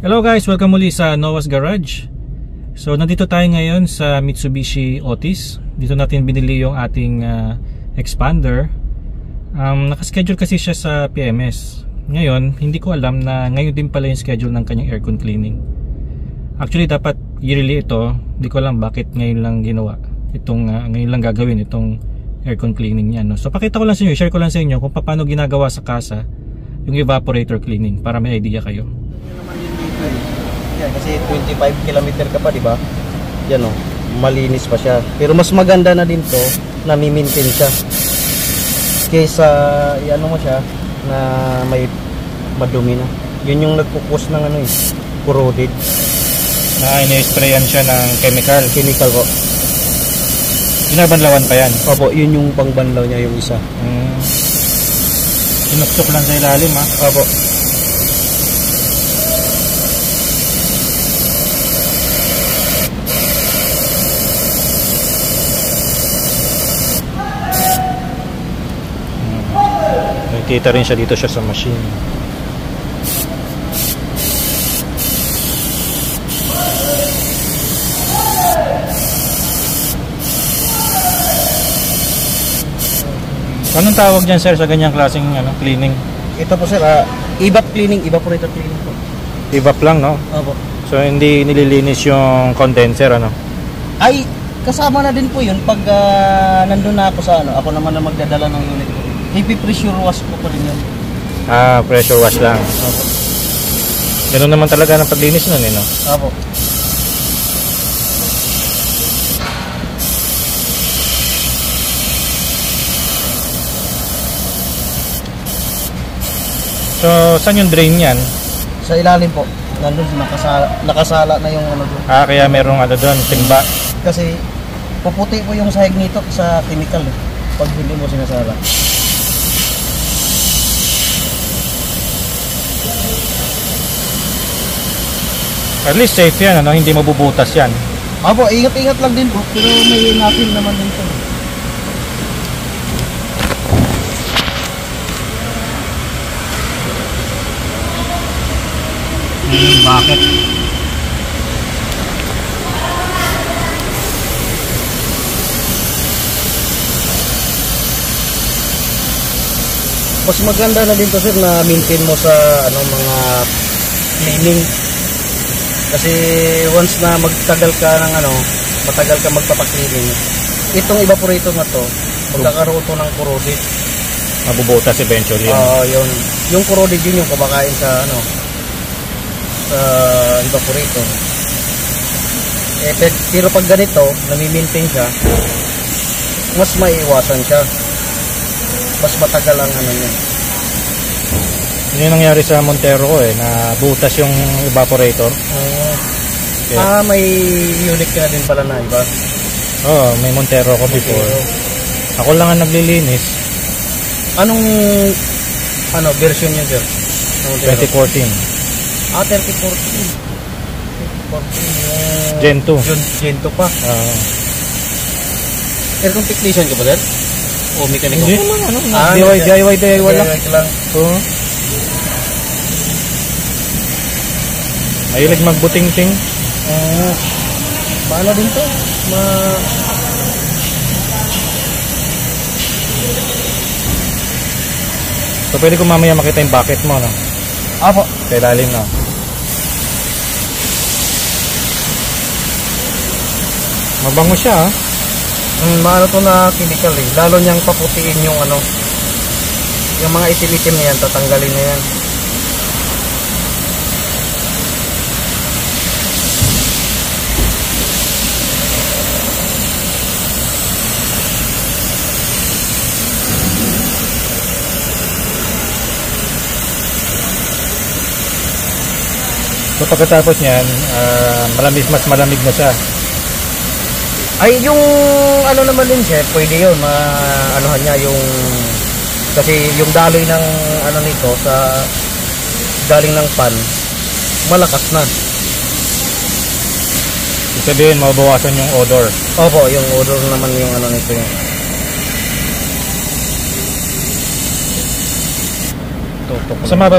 Hello guys, welcome muli sa Noah's Garage. So nandito tayo ngayon sa Mitsubishi Otis. Dito natin binili yung ating expander. Nakaschedule kasi siya sa PMS. Ngayon, hindi ko alam na ngayon din pala yung schedule ng kanyang aircon cleaning. Actually dapat yearly ito. Hindi ko alam bakit ngayon lang ginawa. Ngayon lang gagawin itong aircon cleaning niya, no? So pakita ko lang sa inyo, share ko lang sa inyo kung paano ginagawa sa casa yung evaporator cleaning para may idea kayo. Yan, kasi 25 km ka pa, di ba? Yan oh, malinis pa siya. Pero mas maganda na din to na mi-maintain siya. Kaysa iano mo siya na may madumi na. Yun yung nagpo-cause ng ano corroded. Ini-sprayan siya ng chemical. Chemical po. Binabanlawan pa yan? Opo, yun yung pangbanlaw niya yung isa. Sinuksok lang sa ilalim ha? Opo. Nakikita rin siya dito siya sa machine. Anong tawag dyan sir sa ganyang klaseng cleaning? Ito po sir, evap cleaning, evaporator cleaning po. Evap lang, no? Opo. So hindi nililinis yung condenser, ano? Ay, kasama na din po yun pag nandun na ako sa ako naman na magdadala ng unit. Ipi-pressure wash ko pa rin yun. Pressure wash lang. Opo. Ganun naman talaga ng paglinis nun, no? Opo. So, saan yung drain yan? Sa ilalim po. Nandun, nakasala na yung ano doon. Kaya merong doon, timba. Kasi puputi po yung sahig nito sa chemical pag hindi mo sinasala. At least safe yan, hindi mabubutas yan. Opo, ingat-ingat lang din po. Pero may natin naman din po. Bakit? Mas maganda na din to sir na maintain mo sa mga cleaning. Kasi once na magtagal ka ng matagal ka magpapa-cleaning, itong evaporator na to, magkakaroon to ng corroded. Mabubutas eventually. Yun. Yung corroded yun yung kumakain sa sa evaporator. Pero pag ganito, nami-maintain siya, mas maiiwasan siya. Mas matagal ang niya. Yun yung nangyari sa Montero ko na butas yung evaporator. Okay. May unit ka din pala na iba? May Montero ko before. Ako lang ang naglilinis. Anong version niya sir? 2014. 2014. Gen 2. Gen 2 pa. Aircon technician ka ba sir? O mekaniko? Hindi naman, DIY lang. Mahilig magbuting-ting. Paano din to? So pwede ko mamaya makita yung bucket mo, no? Apo. Sa ilalim, no? Mabango siya, ha? Maano to na chemical lalo niyang paputiin yung yung mga itim-itim na yan, tatanggalin na yan. So pagkatapos niyan, mas malamig na siya. Ay, yung naman din sir, pwede yun, niya yung, kasi yung daloy ng nito sa galing ng pan, malakas na. Ibig sabihin, mabawasan yung odor. Opo, yung odor naman yung nito yun. Masama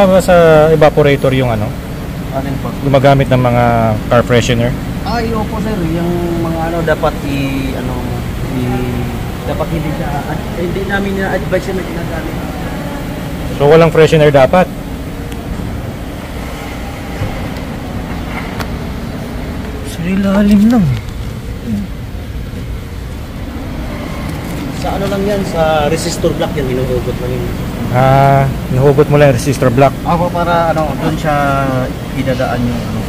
ba sa evaporator yung Alin po? Gumagamit ng mga car freshener? Ay, opo sir, yung mga ano dapat dapat hindi namin na-advise na ginagamit. So walang freshener dapat? Sa ilalim lang. Sa ano lang yan, sa resistor block yan, hinuhugot lang yun. Nahugot mo lang yung resistor block? Ako para ano, doon siya idadaan yung ano.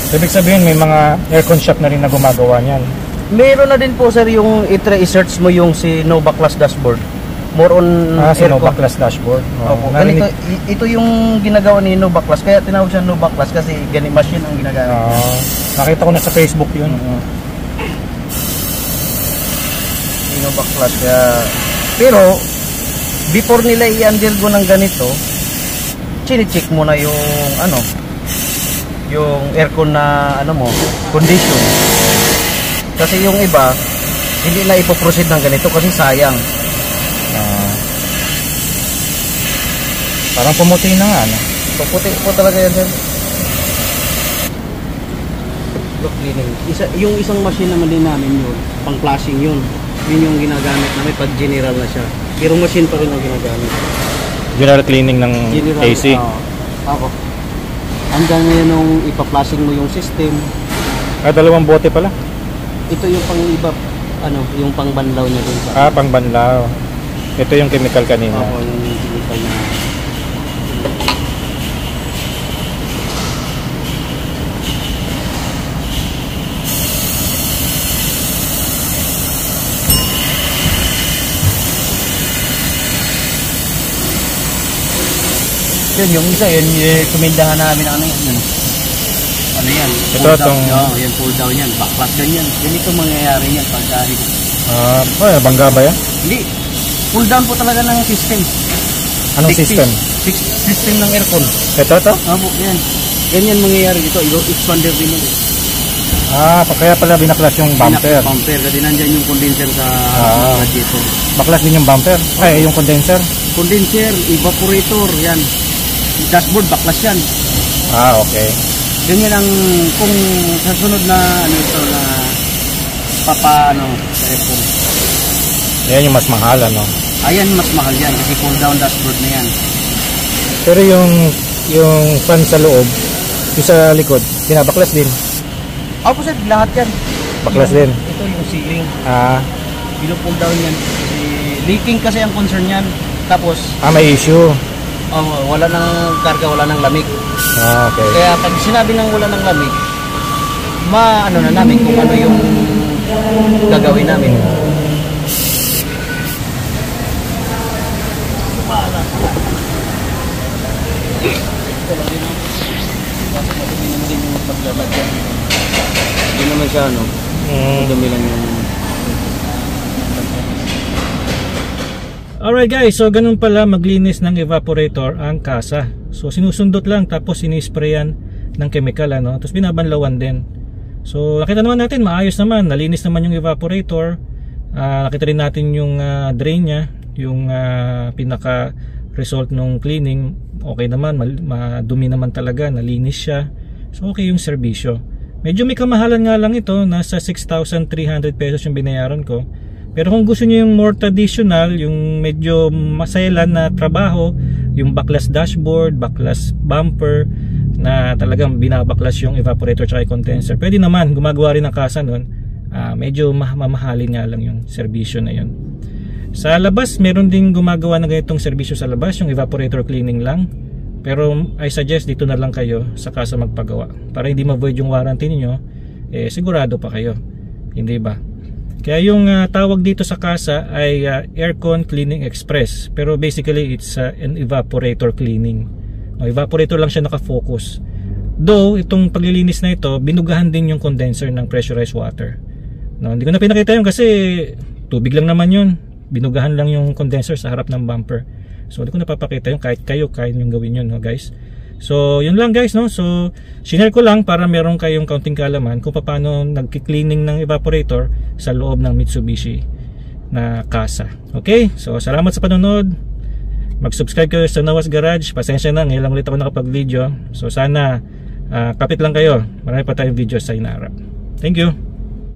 Ibig sabihin may mga aircon shop na rin na gumagawa niyan. Meron na din po sir yung i-search mo yung si Nova Class dashboard. More on si Nova Class dashboard. Opo. Ito yung ginagawa ni Nova Class, kaya tinawag siya Nova Class kasi ganit machine ang ginagamit. Nakita ko na sa Facebook yun. Nova Class kaya. Pero before nila i-undergo ng ganito, chine-check mo na yung ano, yung aircon na ano mo, condition. Kasi yung iba hindi na ipoproceed ng ganito kasi sayang. Parang pumuti na nga, no? Puputi po talaga yan, sir. Block cleaning. Yung isang machine naman din namin yun, pang flashing yun. Yun yung ginagamit namin pag general na siya. Pero machine pa rin ang ginagamit. General cleaning ng general, AC? Ako. Hanggang ngayon nung ipa-flashing mo yung system. Dalawang bote pala? Ito yung pang iba, ano, yung pang banlaw niya dun sa. Pang banlaw. Ito yung chemical kanina. Oo, yung chemical na. Yun, yung isa yun, kumindahan namin ano yan. Ano yan? Ito itong... yan pull down yan, backlash ganyan. Ganito mangyayari yan pag dahil. Bangga ba yan? Hindi. Pull down po talaga ng system. Anong system? System ng aircon. Ito? Opo, yan. Ganyan mangyayari dito. Expander din yun. Kaya pala binaklas yung bumper. Bumper, kasi nandyan yung condenser sa radiator. Baklas din yung bumper? Ay, yung condenser? Condenser, evaporator, yan. Dashboard, baklas yan. Okay. Ganyan ang kung sa sunod na ano ito na papaano sa aircon. Yan yung mas mahal, ano? Ayan, mas mahal yan kasi pull down dashboard na yan. Pero yung fan sa loob, yung sa likod, binabaklas din? Opo sir, lahat yan. Baklas din? Ito yung ceiling. Pull down yan. Kasi leaking kasi ang concern yan. Tapos may issue. Wala nang karga, wala nang lamig. Okay. Kaya pag sinabi nang wala nang lamig, ano na namin kung ano yung gagawin namin. Hindi naman siya ano. Dumi lang yung. Alright guys, so ganun pala maglinis ng evaporator ang kasa. So sinusundot lang tapos sinisprayan ng chemical, ano, tapos binabanlawan din. So nakita naman natin, maayos naman, nalinis naman yung evaporator. Nakita rin natin yung drain nya, yung pinaka result ng cleaning. Okay naman, madumi naman talaga, nalinis siya. So okay yung serbisyo. Medyo may kamahalan nga lang ito, nasa 6,300 pesos yung binayaran ko. Pero kung gusto niyo yung more traditional, yung medyo masayalan na trabaho, yung backlash dashboard, backlash bumper, na talagang binabaklas yung evaporator at condenser, pwede naman, gumagawa rin ng kasa nun. Medyo mamahalin nga lang yung serbisyo na yun. Sa labas, meron din gumagawa ng ganitong serbisyo sa labas, yung evaporator cleaning lang. Pero I suggest dito na lang kayo sa kasa magpagawa. Para hindi ma-void yung warranty niyo, sigurado pa kayo. Hindi ba? Kaya yung tawag dito sa kasa ay Aircon Cleaning Express. Pero basically it's an evaporator cleaning. Evaporator lang siya nakafocus. Though itong paglilinis na ito, binugahan din yung condenser ng pressurized water. Hindi ko na pinakita yun kasi tubig lang naman yun. Binugahan lang yung condenser sa harap ng bumper. So hindi ko napapakita yun, kahit kayo kaya yung gawin yun, guys. So yun lang guys, no. So shinare ko lang para meron kayong kaunting kaalaman kung paano nagki-cleaning ng evaporator sa loob ng Mitsubishi na kasa. Okay, so salamat sa panonood. Mag-subscribe kayo sa Noah's Garage. Pasensya na, ngayon lang ulit ako nakapag-video. So sana kapit lang kayo, marami pa tayong video sa inaarap. Thank you.